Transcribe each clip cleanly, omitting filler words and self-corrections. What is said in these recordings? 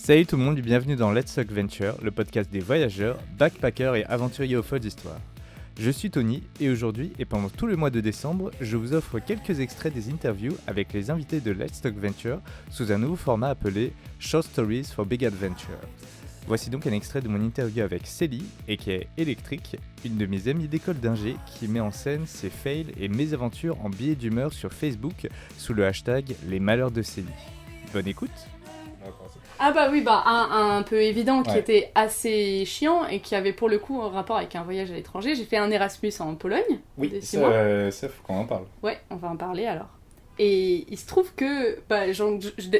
Salut tout le monde et bienvenue dans Let's Talk Venture, le podcast des voyageurs, backpackers et aventuriers aux folles histoires. Je suis Tony et aujourd'hui et pendant tout le mois de décembre, je vous offre quelques extraits des interviews avec les invités de Let's Talk Venture sous un nouveau format appelé Short Stories for Big Adventure. Voici donc un extrait de mon interview avec Célie, et qui est Électrique, une de mes amies d'école d'ingé qui met en scène ses fails et mésaventures en billets d'humeur sur Facebook sous le hashtag Les Malheurs de Célie. Bonne écoute. Ah bah oui, un peu évident qui était assez chiant et qui avait pour le coup un rapport avec un voyage à l'étranger. J'ai fait un Erasmus en Pologne. Oui, ça faut qu'on en parle. Ouais, on va en parler alors. Et il se trouve que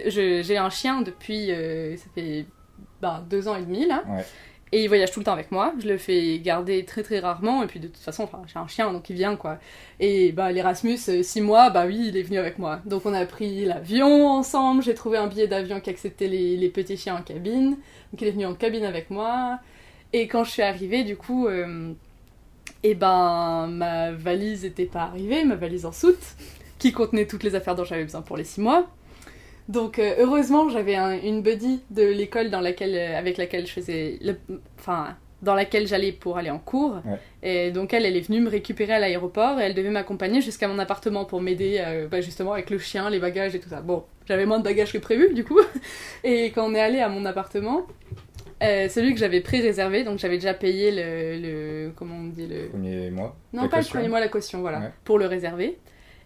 j'ai un chien depuis, ça fait 2 ans et demi là. Ouais. Et il voyage tout le temps avec moi, je le fais garder très très rarement, et puis de toute façon, j'ai un chien donc il vient quoi. Et l'Erasmus, 6 mois, oui, il est venu avec moi. Donc on a pris l'avion ensemble, j'ai trouvé un billet d'avion qui acceptait les petits chiens en cabine, donc il est venu en cabine avec moi. Et quand je suis arrivée, du coup, ma valise était pas arrivée, ma valise en soute, qui contenait toutes les affaires dont j'avais besoin pour les 6 mois. Donc heureusement j'avais une buddy de l'école avec laquelle je faisais dans laquelle j'allais pour aller en cours. Ouais. Et donc elle est venue me récupérer à l'aéroport et elle devait m'accompagner jusqu'à mon appartement pour m'aider justement avec le chien, les bagages et tout ça. Bon, j'avais moins de bagages que prévu du coup. Et quand on est allé à mon appartement, celui que j'avais pré-réservé, donc j'avais déjà payé le comment on dit le premier mois. Non, pas le premier mois, la caution, voilà, ouais. Pour le réserver.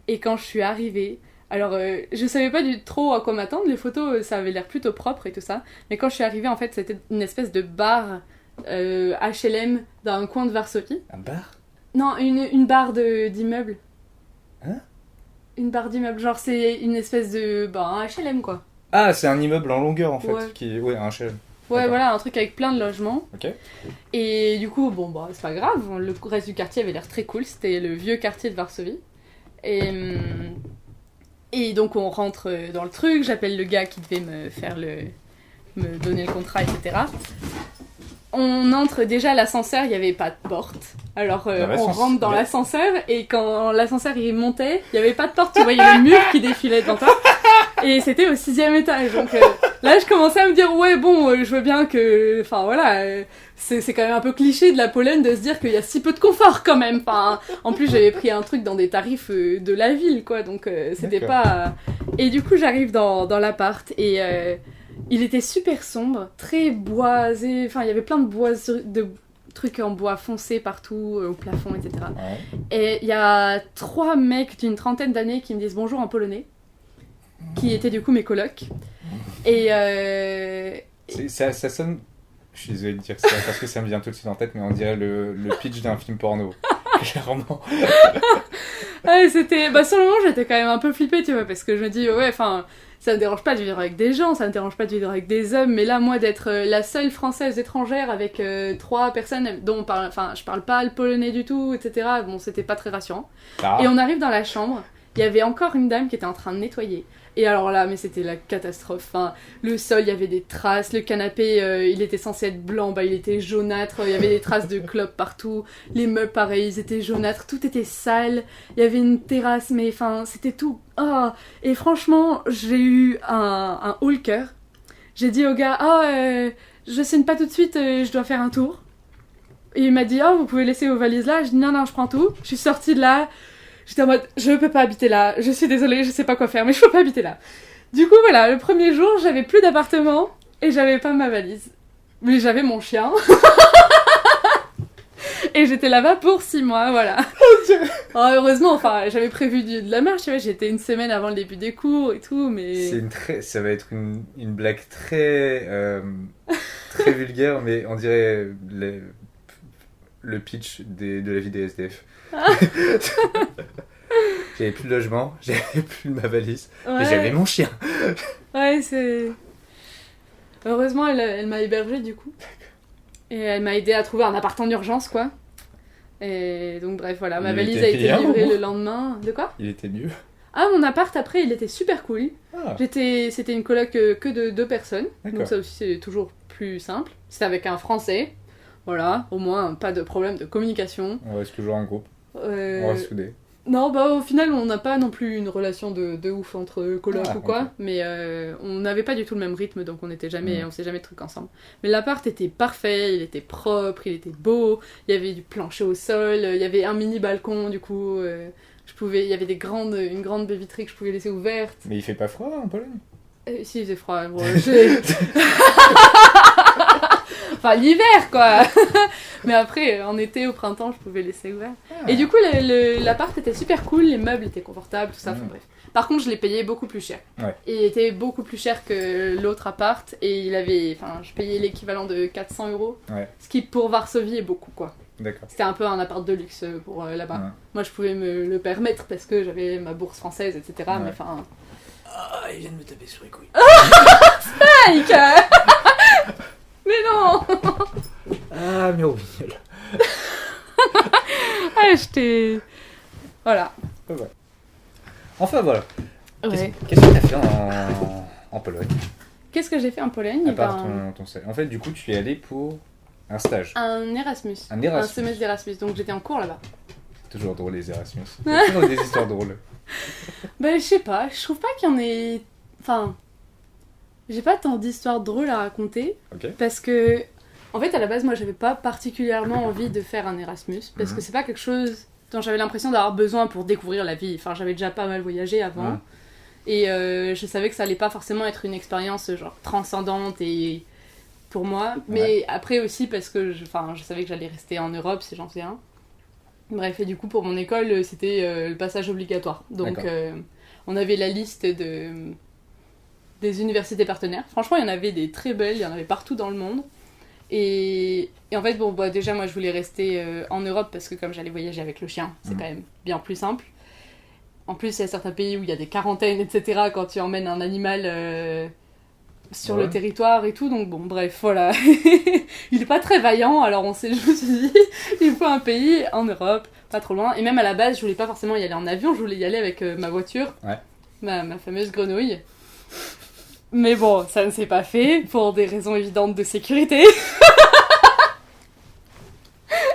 Et quand je suis arrivée, alors, je savais pas trop à quoi m'attendre, les photos, ça avait l'air plutôt propre et tout ça, mais quand je suis arrivée, en fait, c'était une espèce de bar HLM dans un coin de Varsovie. Un bar ? Non, une barre d'immeuble. Hein ? Une barre d'immeuble, genre c'est une espèce de... un HLM, quoi. Ah, c'est un immeuble en longueur, en fait, ouais. Ouais, un HLM. Ouais, d'accord. Voilà, un truc avec plein de logements. Ok. Et du coup, c'est pas grave, le reste du quartier avait l'air très cool, c'était le vieux quartier de Varsovie. Et donc on rentre dans le truc, j'appelle le gars qui devait me donner le contrat, etc. On entre déjà à l'ascenseur, il n'y avait pas de porte. Alors on rentre dans l'ascenseur et quand l'ascenseur il montait, il n'y avait pas de porte, tu voyais le mur qui défilait devant toi. Et c'était au 6e étage. Donc là je commençais à me dire je veux bien que... c'est quand même un peu cliché de la Pologne de se dire qu'il y a si peu de confort quand même. En plus j'avais pris un truc dans des tarifs de la ville quoi, donc c'était pas... Et du coup j'arrive dans l'appart et il était super sombre, très boisé, il y avait plein de trucs en bois foncé partout, au plafond, etc. Ouais. Et il y a 3 mecs d'une 30aine d'années qui me disent bonjour en polonais, qui étaient du coup mes colocs. Et ça sonne... Je suis désolé de dire ça parce que ça me vient tout de suite en tête, mais on dirait le pitch d'un film porno. Clairement. Ouais, c'était... sur le moment, j'étais quand même un peu flippée, tu vois, parce que je me dis, ça me dérange pas de vivre avec des gens, ça me dérange pas de vivre avec des hommes, mais là, moi, d'être la seule française étrangère avec 3 personnes dont je parle pas le polonais du tout, etc., c'était pas très rassurant. Ah. Et on arrive dans la chambre, il y avait encore une dame qui était en train de nettoyer. Et alors là, mais c'était la catastrophe. Le sol, il y avait des traces. Le canapé, il était censé être blanc, il était jaunâtre. Il y avait des traces de clopes partout. Les meubles, pareil, ils étaient jaunâtres. Tout était sale. Il y avait une terrasse, mais c'était tout. Oh. Et franchement, j'ai eu un haut le cœur. J'ai dit au gars, je signe pas tout de suite, je dois faire un tour. Et il m'a dit, vous pouvez laisser vos valises là. Je dis, non, je prends tout. Je suis sortie de là. J'étais en mode, je peux pas habiter là, je suis désolée, je sais pas quoi faire, mais je peux pas habiter là. Du coup, voilà, le premier jour, j'avais plus d'appartement et j'avais pas ma valise. Mais j'avais mon chien. Et j'étais là-bas pour 6 mois, voilà. Heureusement, j'avais prévu de la marche, tu vois, j'étais une semaine avant le début des cours et tout, mais... Ça va être une blague très vulgaire, mais on dirait le pitch de la vie des SDF. J'avais plus de logement, j'avais plus ma valise, mais j'avais mon chien. Ouais, c'est... Heureusement, elle m'a hébergée du coup. Et elle m'a aidé à trouver un appart en urgence, quoi. Et donc bref, voilà, ma valise a été livrée le lendemain. De quoi ? Il était mieux. Ah, mon appart, après, il était super cool. Ah. C'était une coloc que de 2 personnes. D'accord. Donc ça aussi, c'est toujours plus simple. C'était avec un Français. Voilà, au moins, pas de problème de communication. On reste toujours en groupe. On reste soudés. Non, bah au final, on n'a pas non plus une relation de ouf entre colocs ou quoi, ok. mais on n'avait pas du tout le même rythme, donc on faisait jamais de trucs ensemble. Mais l'appart était parfait, il était propre, il était beau, il y avait du plancher au sol, il y avait un mini balcon, du coup, il y avait une grande baie vitrée que je pouvais laisser ouverte. Mais il fait pas froid en Pologne? Si, il faisait froid, bon, Enfin, l'hiver, quoi. Mais après, en été, au printemps, je pouvais laisser ouvert. Et du coup, l'appart était super cool, les meubles étaient confortables, tout ça, enfin, bref. Par contre, je l'ai payé beaucoup plus cher. Ouais. Et il était beaucoup plus cher que l'autre appart, et je payais l'équivalent de 400 €, ce qui, pour Varsovie, est beaucoup, quoi. D'accord. C'était un peu un appart de luxe pour là-bas. Ouais. Moi, je pouvais me le permettre parce que j'avais ma bourse française, etc. Ouais. Mais enfin... Ah, ils viennent me taper sur les couilles. Mike. Mais non. Ah, mais au mignol. Ah, je t'ai... Voilà. Ouais. Enfin, voilà. Ouais. Qu'est-ce que t'as fait en Pologne? Qu'est-ce que j'ai fait en Pologne? À part ton stage. En fait, du coup, tu y es allé pour un stage. Un Erasmus. Un Erasmus. Un semestre d'Erasmus, donc j'étais en cours là-bas. C'est toujours drôle les Erasmus. Il y a toujours des histoires drôles. Bah, je sais pas, je trouve pas qu'il y en ait... Enfin... J'ai pas tant d'histoires drôles à raconter, Ok. parce que... En fait, à la base, moi, j'avais pas particulièrement envie de faire un Erasmus, parce que c'est pas quelque chose dont j'avais l'impression d'avoir besoin pour découvrir la vie. Enfin, j'avais déjà pas mal voyagé avant, et je savais que ça allait pas forcément être une expérience, genre, transcendante et... pour moi, mais après aussi parce que je savais que j'allais rester en Europe si j'en faisais un. Bref, et du coup, pour mon école, c'était le passage obligatoire. Donc, on avait la liste des universités partenaires. Franchement, il y en avait des très belles, il y en avait partout dans le monde. Et en fait, bon, bah, déjà, moi, je voulais rester en Europe parce que comme j'allais voyager avec le chien, c'est quand même bien plus simple. En plus, il y a certains pays où il y a des quarantaines, etc., quand tu emmènes un animal sur le territoire et tout. Donc bon, bref, voilà. Il est pas très vaillant, alors je me suis dit, il faut un pays en Europe, pas trop loin. Et même à la base, je voulais pas forcément y aller en avion, je voulais y aller avec ma voiture, ma fameuse grenouille. Mais bon, ça ne s'est pas fait, pour des raisons évidentes de sécurité.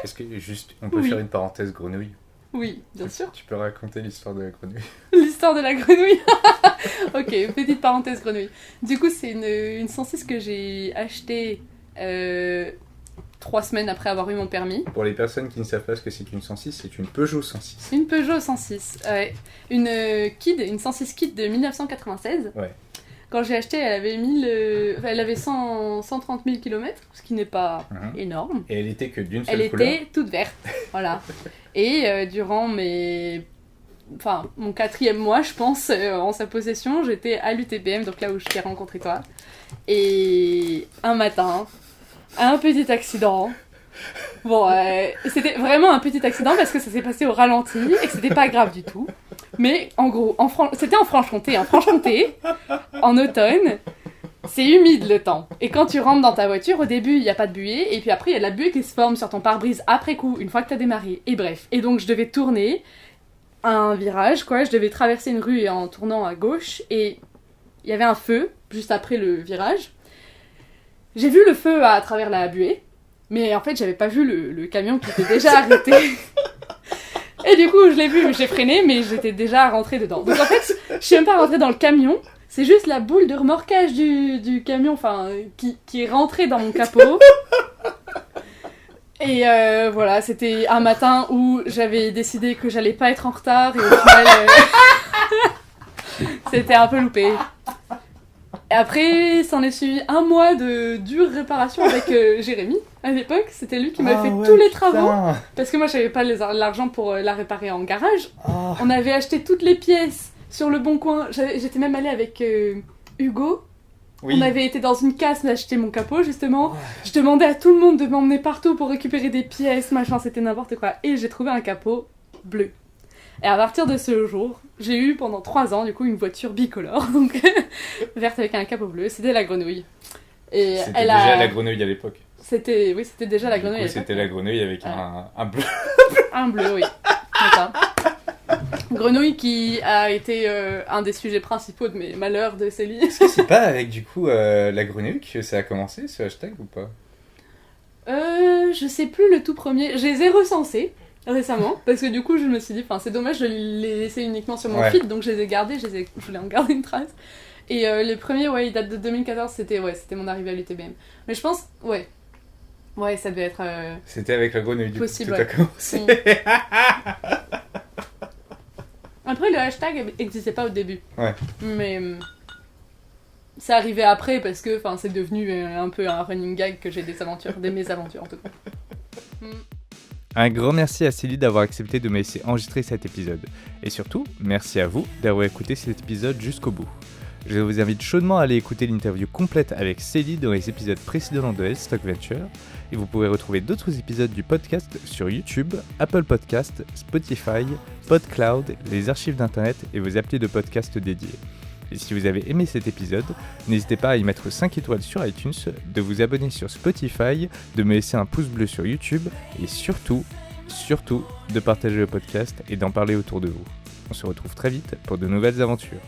Est-ce que juste, on peut faire une parenthèse grenouille? Oui, bien sûr. Tu peux raconter l'histoire de la grenouille? L'histoire de la grenouille. Ok, petite parenthèse grenouille. Du coup, c'est une 106 que j'ai achetée 3 semaines après avoir eu mon permis. Pour les personnes qui ne savent pas ce que c'est qu'une 106, c'est une Peugeot 106. C'est une Peugeot 106. Ouais. Une 106 Kid de 1996. Ouais. Quand j'ai acheté, elle avait 130 000 km, ce qui n'est pas énorme. Et elle était que d'une seule couleur. Elle était toute verte, voilà. Et durant mon 4e mois, je pense, en sa possession, j'étais à l'UTBM, donc là où je t'ai rencontré toi. Et un matin, un petit accident. Bon, c'était vraiment un petit accident parce que ça s'est passé au ralenti et que c'était pas grave du tout. Mais en gros, c'était en Franche-Comté. En Franche-Comté, en automne, c'est humide le temps. Et quand tu rentres dans ta voiture, au début, il n'y a pas de buée. Et puis après, il y a de la buée qui se forme sur ton pare-brise après coup, une fois que tu as démarré. Et bref. Et donc, je devais tourner un virage, quoi. Je devais traverser une rue en tournant à gauche. Et il y avait un feu juste après le virage. J'ai vu le feu à travers la buée. Mais en fait, j'avais pas vu le camion qui était déjà arrêté. Et du coup, je l'ai vu, j'ai freiné, mais j'étais déjà rentrée dedans. Donc en fait, je suis même pas rentrée dans le camion. C'est juste la boule de remorquage du camion, qui est rentrée dans mon capot. Et voilà, c'était un matin où j'avais décidé que j'allais pas être en retard. Et au final, c'était un peu loupé. Et après, s'en est suivi un mois de dure réparation avec Jérémy. À l'époque, c'était lui qui m'a fait tous les travaux. Parce que moi, j'avais pas l'argent pour la réparer en garage. On avait acheté toutes les pièces sur le Bon Coin. J'étais même allée avec Hugo. Oui. On avait été dans une casse acheter mon capot, justement. Je demandais à tout le monde de m'emmener partout pour récupérer des pièces, machin, c'était n'importe quoi. Et j'ai trouvé un capot bleu. Et à partir de ce jour, j'ai eu pendant 3 ans, du coup, une voiture bicolore, donc verte avec un capot bleu. C'était la grenouille. Et c'était déjà la grenouille à l'époque. C'était déjà la grenouille à l'époque. C'était la grenouille avec un bleu. Un bleu, oui. D'accord. Grenouille qui a été un des sujets principaux de mes malheurs de Célie. Est-ce que c'est pas avec, du coup, la grenouille que ça a commencé, ce hashtag, ou pas? Je sais plus le tout premier. Je les ai recensés. récemment, parce que du coup je me suis dit, c'est dommage de les laisser uniquement sur mon feed, donc je les ai gardés, je voulais en garder une trace. Et les premiers, ils datent de 2014, c'était mon arrivée à l'UTBM. Mais je pense, ouais, ça devait être... C'était avec la grenouille du possible, coup, tout a commencé. Après, le hashtag n'existait pas au début. Ouais. Mais c'est arrivé après parce que c'est devenu un peu un running gag que j'ai des mésaventures en tout cas. Un grand merci à Célie d'avoir accepté de me laisser enregistrer cet épisode. Et surtout, merci à vous d'avoir écouté cet épisode jusqu'au bout. Je vous invite chaudement à aller écouter l'interview complète avec Célie dans les épisodes précédents de Let's Talk Venture. Et vous pouvez retrouver d'autres épisodes du podcast sur YouTube, Apple Podcasts, Spotify, PodCloud, les archives d'internet et vos applis de podcast dédiés. Et si vous avez aimé cet épisode, n'hésitez pas à y mettre 5 étoiles sur iTunes, de vous abonner sur Spotify, de me laisser un pouce bleu sur YouTube et surtout, de partager le podcast et d'en parler autour de vous. On se retrouve très vite pour de nouvelles aventures.